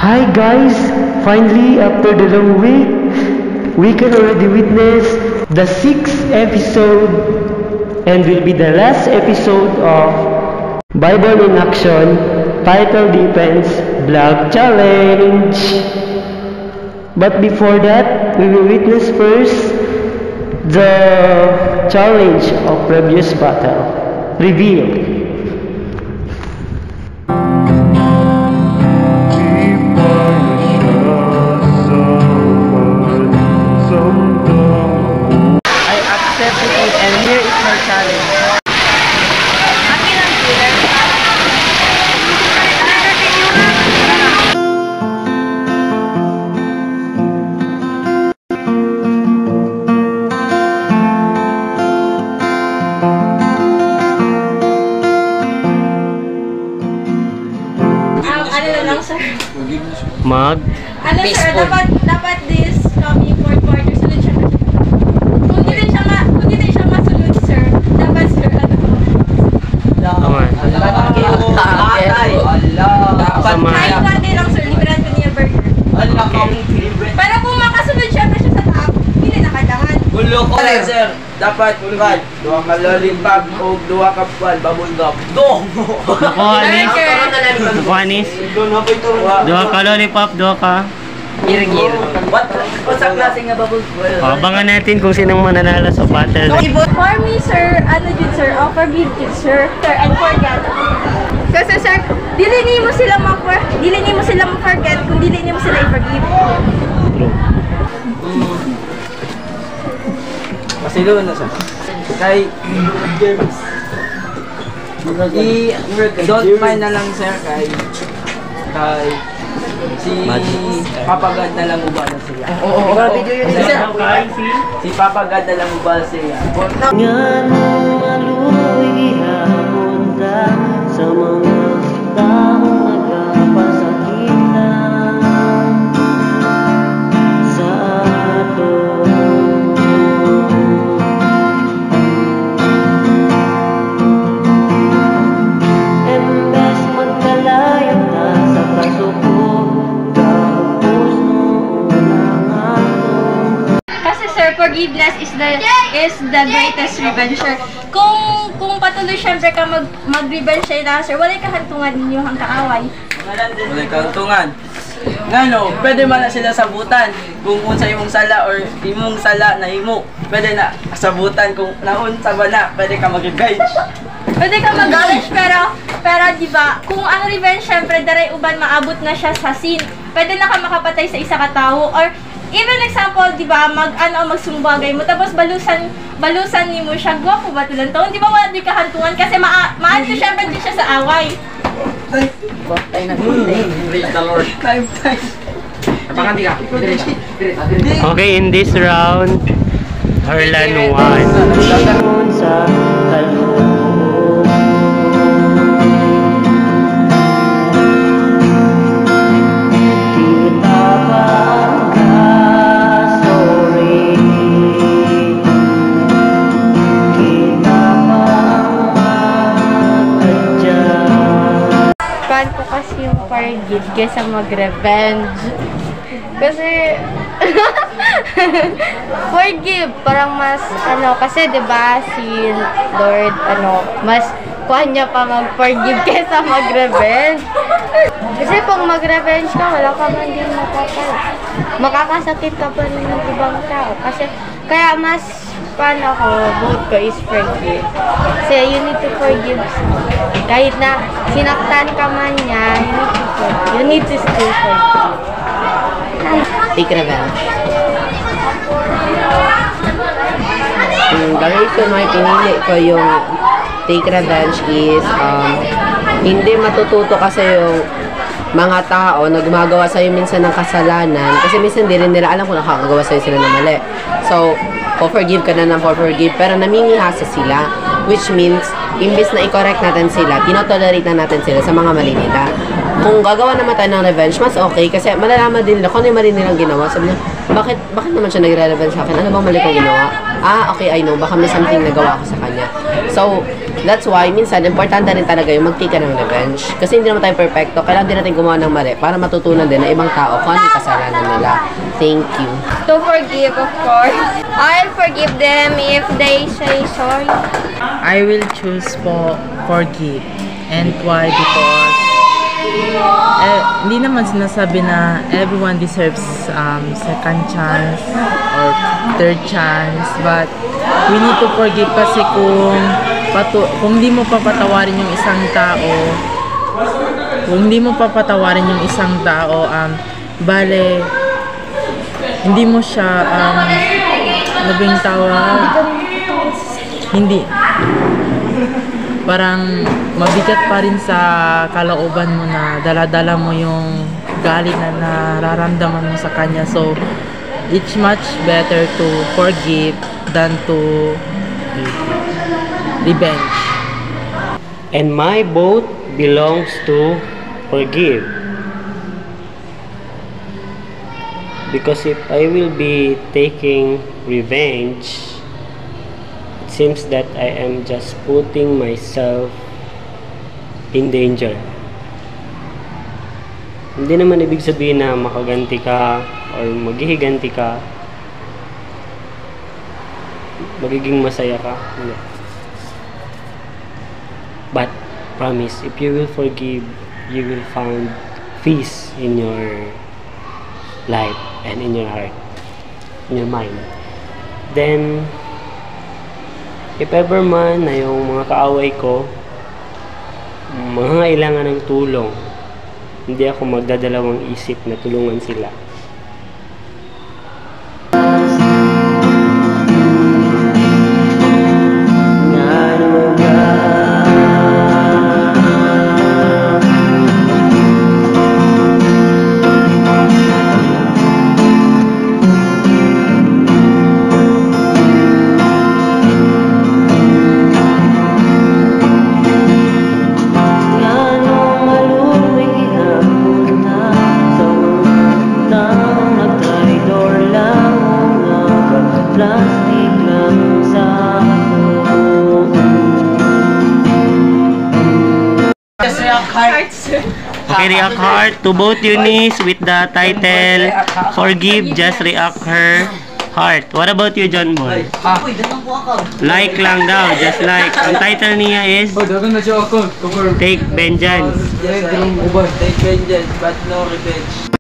Hi guys! Finally, after the long week, we can already witness the 6th episode and will be the last episode of Bible in Action Title Defense Vlog Challenge. But before that, we will witness first the challenge of previous battle. Reveal. And here is my challenge. Ano na lang sir? Mag? Ano sir, dapat this coming fourth quarter sunod siya. Kung hindi siya masunod sir, dapat sir ano? Naman. Kahit one day lang sir, liberan ko niya burger. Pero kung makasunod siya sa taap, hindi na kailangan. Gulo ko sir. Dapat kan, duha ka lollipop o duha ka bubble gum. Go! Dukanis? Duha ka lollipop, duha ka? Gir-gir. What sa klase nga bubble gum? Abangan natin kung sinong mananalo sa battle. For me sir, ano dyan sir, forgive dyan sir, and forget. Kasi sir, dili mo sila ma-forget kung dili mo sila i-forgive. Masilo na siya. Kay don't mind na lang sir kay si Papa God na lang ubala siya. Oo. Si Papa God na lang ubala siya. Nga maluwi hamunta sa mga taong nagkapasakitan sa ato. Embes magkalayo na sa kasukog, tapos noong ato. Kasi sir, forgiveness is the greatest revenge sir. Kung patuloy syempre ka mag-revenge na sir, wala kahantungan ninyo ang kaaway. Wala kauntungan. Ngano, pwede man na sila sabutan kung unsa imong sala or imong sala na imo. Pwede na sabutan kung naunsa ba na, pwede ka mag-revenge. Pwede ka mag-revenge pero di ba, kung ang revenge syempre daray uban maabot na siya sa scene. Pwede na ka makapatay sa isa ka tao or even example, di ba, magsumbagay mo tapos balusan ni mo siya, gwapo ba tulang taon? Di ba wala di kahantungan kasi maad ko syempre di siya sa away. Praise the Lord. Time. Pakanti ka. Okay, in this round, Harlan won. Sa kaloob, kita ba ang sorry? Kita ba ang magkadya? Fan ko kasi yung forgive kaysa mag-revenge. Kasi forgive parang mas kasi 'di ba si Lord mas kuha niya pa mag-forgive kaysa mag-revenge. Kasi pag mag-revenge ka, wala ka man din matatay. Makakasakit ka pa rin ng ibang tao. Kasi kaya mas vote ko is forgive. Kasi you need to forgive. Kahit na sinaktan ka man niya, you need to still forgive. Take revenge. The reason why pinili ko yung take revenge is hindi matututo kasi yung mga tao na gumagawa sa'yo minsan ng kasalanan kasi minsan di rin nila alam kung nakakagawa sa'yo sila ng mali. So, forgive ka na ng forgive pero namimihasa sila, which means imbis na i-correct natin sila, tinotolerate na natin sila sa mga mali nila. Kung gagawa naman tayo ng revenge, mas okay kasi malalaman din nila kung ano yung mali nilang ginawa. Sabi niya, bakit naman siya nagre-revenge sa akin? Ano bang mali kong ginawa? Ah, okay, I know. Baka may something nagawa ko sa kanya. So, That's why, minsan, importante rin talaga yung mag-take ka ng revenge. Kasi hindi naman tayo perfecto. Kailangan din natin gumawa ng mali para matutunan din ng ibang tao kung ano yung kasalanan nila. Thank you. To forgive, of course. I'll forgive them if they say sorry. I will choose forgive. And why? Because hindi naman sinasabi na everyone deserves second chance or third chance, but we need to forgive kasi kung hindi mo papatawarin yung isang tao, bale hindi mo siya labing tawag, hindi, parang mabigat pa rin sa kalooban mo na dala-dala mo yung galit na nararamdaman mo sa kanya. So it's much better to forgive than to revenge. And my vote belongs to forgive. Because if I will be taking revenge, it seems that I am just putting myself in danger. Hindi naman ibig sabihin na makaganti ka or maghihiganti ka, magiging masaya ka. Hindi. But promise, if you will forgive, you will find peace in your life and in your heart, in your mind. Then, if ever man na yung mga kaaway ko mangangailangan ng tulong, hindi ako magdadalawang isip na tulungan sila. Okay, react heart to both Eunice with the title Forgive, just react her heart. What about you, John Boy? Like lang daw, just like. Ang title niya is Take Vengeance. Take vengeance but no revenge.